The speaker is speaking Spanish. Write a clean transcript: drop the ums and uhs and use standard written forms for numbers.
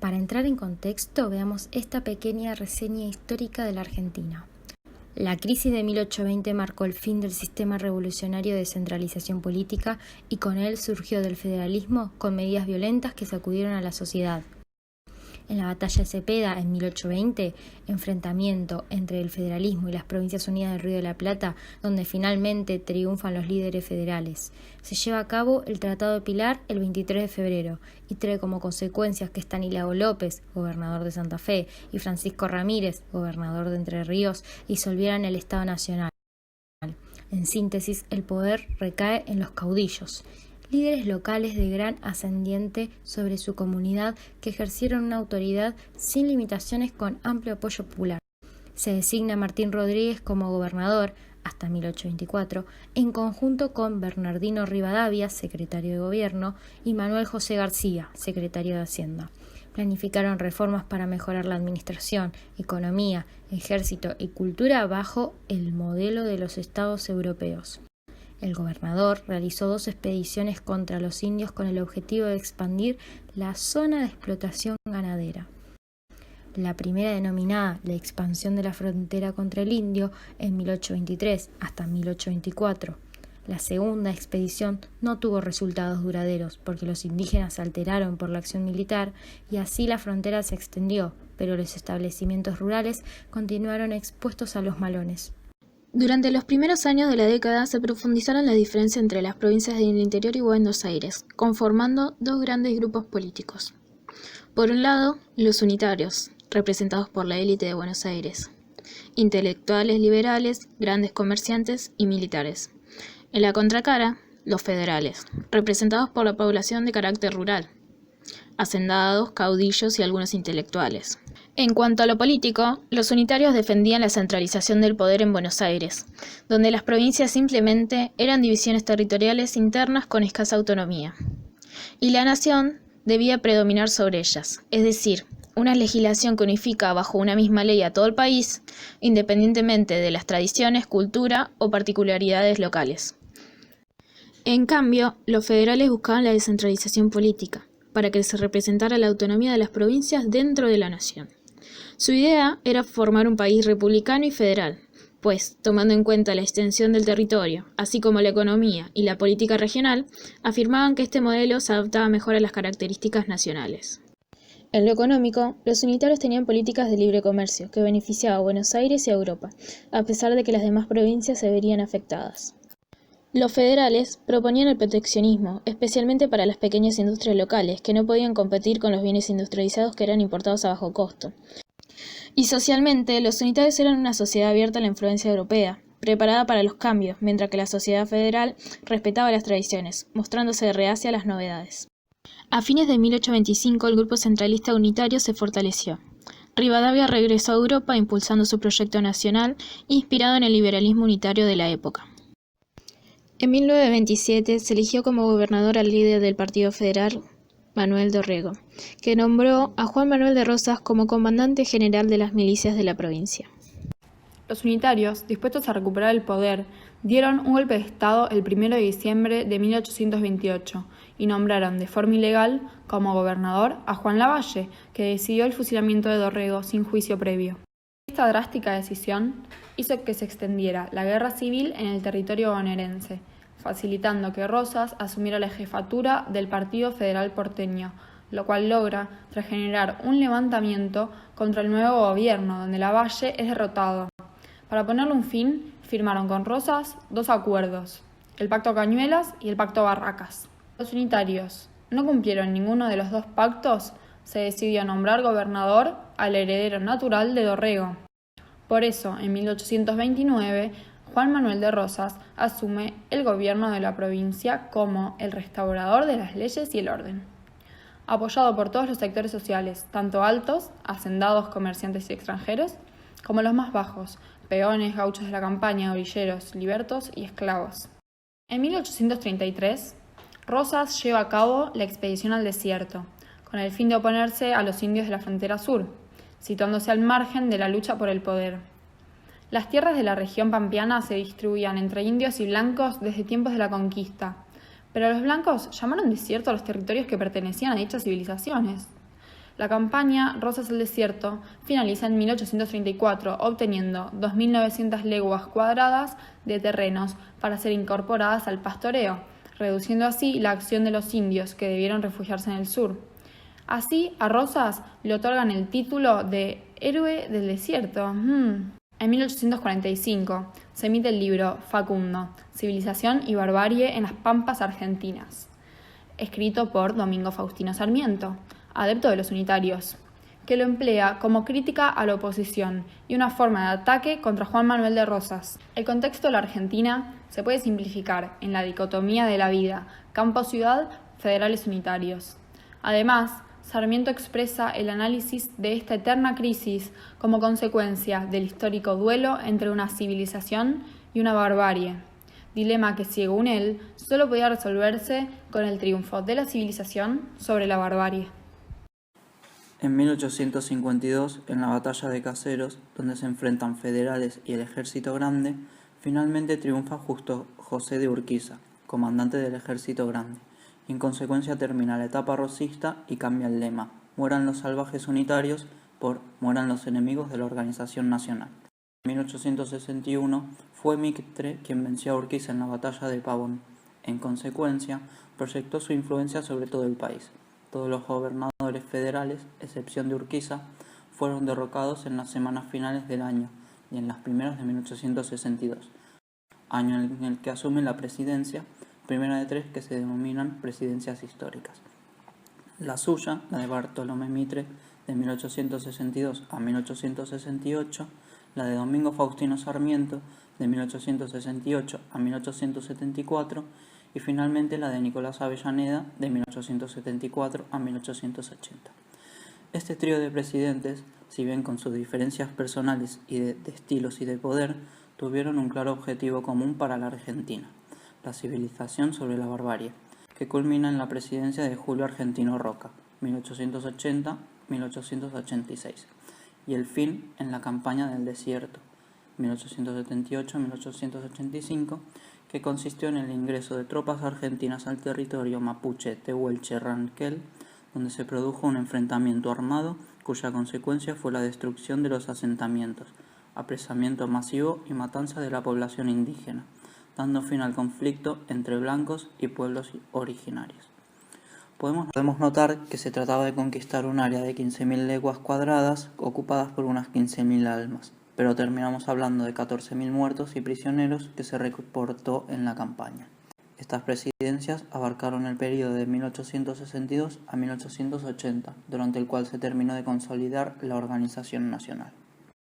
Para entrar en contexto, veamos esta pequeña reseña histórica de la Argentina. La crisis de 1820 marcó el fin del sistema revolucionario de centralización política y con él surgió del federalismo con medidas violentas que sacudieron a la sociedad. En la batalla de Cepeda, en 1820, enfrentamiento entre el federalismo y las Provincias Unidas del Río de la Plata, donde finalmente triunfan los líderes federales. Se lleva a cabo el Tratado de Pilar el 23 de febrero y trae como consecuencias que Estanislao López, gobernador de Santa Fe, y Francisco Ramírez, gobernador de Entre Ríos, disolvieran el Estado Nacional. En síntesis, el poder recae en los caudillos, líderes locales de gran ascendiente sobre su comunidad que ejercieron una autoridad sin limitaciones con amplio apoyo popular. Se designa a Martín Rodríguez como gobernador hasta 1824, en conjunto con Bernardino Rivadavia, secretario de Gobierno, y Manuel José García, secretario de Hacienda. Planificaron reformas para mejorar la administración, economía, ejército y cultura bajo el modelo de los estados europeos. El gobernador realizó 2 expediciones contra los indios con el objetivo de expandir la zona de explotación ganadera. La primera, denominada la expansión de la frontera contra el indio, en 1823 hasta 1824. La segunda expedición no tuvo resultados duraderos porque los indígenas se alteraron por la acción militar y así la frontera se extendió, pero los establecimientos rurales continuaron expuestos a los malones. Durante los primeros años de la década se profundizaron las diferencias entre las provincias del interior y Buenos Aires, conformando 2 grandes grupos políticos. Por un lado, los unitarios, representados por la élite de Buenos Aires, intelectuales liberales, grandes comerciantes y militares. En la contracara, los federales, representados por la población de carácter rural, hacendados, caudillos y algunos intelectuales. En cuanto a lo político, los unitarios defendían la centralización del poder en Buenos Aires, donde las provincias simplemente eran divisiones territoriales internas con escasa autonomía, y la nación debía predominar sobre ellas, es decir, una legislación que unifica bajo una misma ley a todo el país, independientemente de las tradiciones, cultura o particularidades locales. En cambio, los federales buscaban la descentralización política, para que se representara la autonomía de las provincias dentro de la nación. Su idea era formar un país republicano y federal, pues, tomando en cuenta la extensión del territorio, así como la economía y la política regional, afirmaban que este modelo se adaptaba mejor a las características nacionales. En lo económico, los unitarios tenían políticas de libre comercio que beneficiaban a Buenos Aires y a Europa, a pesar de que las demás provincias se verían afectadas. Los federales proponían el proteccionismo, especialmente para las pequeñas industrias locales, que no podían competir con los bienes industrializados que eran importados a bajo costo. Y socialmente, los unitarios eran una sociedad abierta a la influencia europea, preparada para los cambios, mientras que la sociedad federal respetaba las tradiciones, mostrándose reacia a las novedades. A fines de 1825, el grupo centralista unitario se fortaleció. Rivadavia regresó a Europa impulsando su proyecto nacional, inspirado en el liberalismo unitario de la época. En 1927 se eligió como gobernador al líder del Partido Federal, Manuel Dorrego, que nombró a Juan Manuel de Rosas como comandante general de las milicias de la provincia. Los unitarios, dispuestos a recuperar el poder, dieron un golpe de Estado el 1 de diciembre de 1828 y nombraron de forma ilegal como gobernador a Juan Lavalle, que decidió el fusilamiento de Dorrego sin juicio previo. Esta drástica decisión hizo que se extendiera la guerra civil en el territorio bonaerense, facilitando que Rosas asumiera la jefatura del Partido Federal porteño, lo cual logra tras generar un levantamiento contra el nuevo gobierno, donde Lavalle es derrotado. Para ponerle un fin, firmaron con Rosas 2 acuerdos, el Pacto Cañuelas y el Pacto Barracas. Los unitarios no cumplieron ninguno de los 2 pactos, se decidió nombrar gobernador al heredero natural de Dorrego. Por eso, en 1829, Juan Manuel de Rosas asume el gobierno de la provincia como el restaurador de las leyes y el orden. Apoyado por todos los sectores sociales, tanto altos, hacendados, comerciantes y extranjeros, como los más bajos, peones, gauchos de la campaña, orilleros, libertos y esclavos. En 1833, Rosas lleva a cabo la expedición al desierto, con el fin de oponerse a los indios de la frontera sur, situándose al margen de la lucha por el poder. Las tierras de la región pampeana se distribuían entre indios y blancos desde tiempos de la conquista, pero los blancos llamaron desierto a los territorios que pertenecían a dichas civilizaciones. La campaña Rosas al Desierto finaliza en 1834, obteniendo 2.900 leguas cuadradas de terrenos para ser incorporadas al pastoreo, reduciendo así la acción de los indios que debieron refugiarse en el sur. Así, a Rosas le otorgan el título de Héroe del Desierto. En 1845 se emite el libro Facundo, Civilización y Barbarie en las Pampas Argentinas, escrito por Domingo Faustino Sarmiento, adepto de los unitarios, que lo emplea como crítica a la oposición y una forma de ataque contra Juan Manuel de Rosas. El contexto de la Argentina se puede simplificar en la dicotomía de la vida campo-ciudad, federales unitarios. Además, Sarmiento expresa el análisis de esta eterna crisis como consecuencia del histórico duelo entre una civilización y una barbarie, dilema que, según él, solo podía resolverse con el triunfo de la civilización sobre la barbarie. En 1852, en la batalla de Caseros, donde se enfrentan federales y el Ejército Grande, finalmente triunfa Justo José de Urquiza, comandante del Ejército Grande. Y en consecuencia termina la etapa rosista y cambia el lema: mueran los salvajes unitarios por mueran los enemigos de la organización nacional. En 1861 fue Mitre quien venció a Urquiza en la batalla de Pavón. En consecuencia, proyectó su influencia sobre todo el país. Todos los gobernadores federales, excepción de Urquiza, fueron derrocados en las semanas finales del año y en las primeras de 1862, año en el que asume la presidencia, primera de tres que se denominan presidencias históricas. La suya, la de Bartolomé Mitre, de 1862 a 1868, la de Domingo Faustino Sarmiento, de 1868 a 1874, y finalmente la de Nicolás Avellaneda, de 1874 a 1880. Este trío de presidentes, si bien con sus diferencias personales y de estilos y de poder, tuvieron un claro objetivo común para la Argentina: la civilización sobre la barbarie, que culmina en la presidencia de Julio Argentino Roca, 1880-1886, y el fin en la campaña del desierto, 1878-1885, que consistió en el ingreso de tropas argentinas al territorio mapuche Tehuelche-Ranquel, donde se produjo un enfrentamiento armado cuya consecuencia fue la destrucción de los asentamientos, apresamiento masivo y matanza de la población indígena, dando fin al conflicto entre blancos y pueblos originarios. Podemos notar que se trataba de conquistar un área de 15.000 leguas cuadradas ocupadas por unas 15.000 almas, pero terminamos hablando de 14.000 muertos y prisioneros que se reportó en la campaña. Estas presidencias abarcaron el periodo de 1862 a 1880, durante el cual se terminó de consolidar la organización nacional.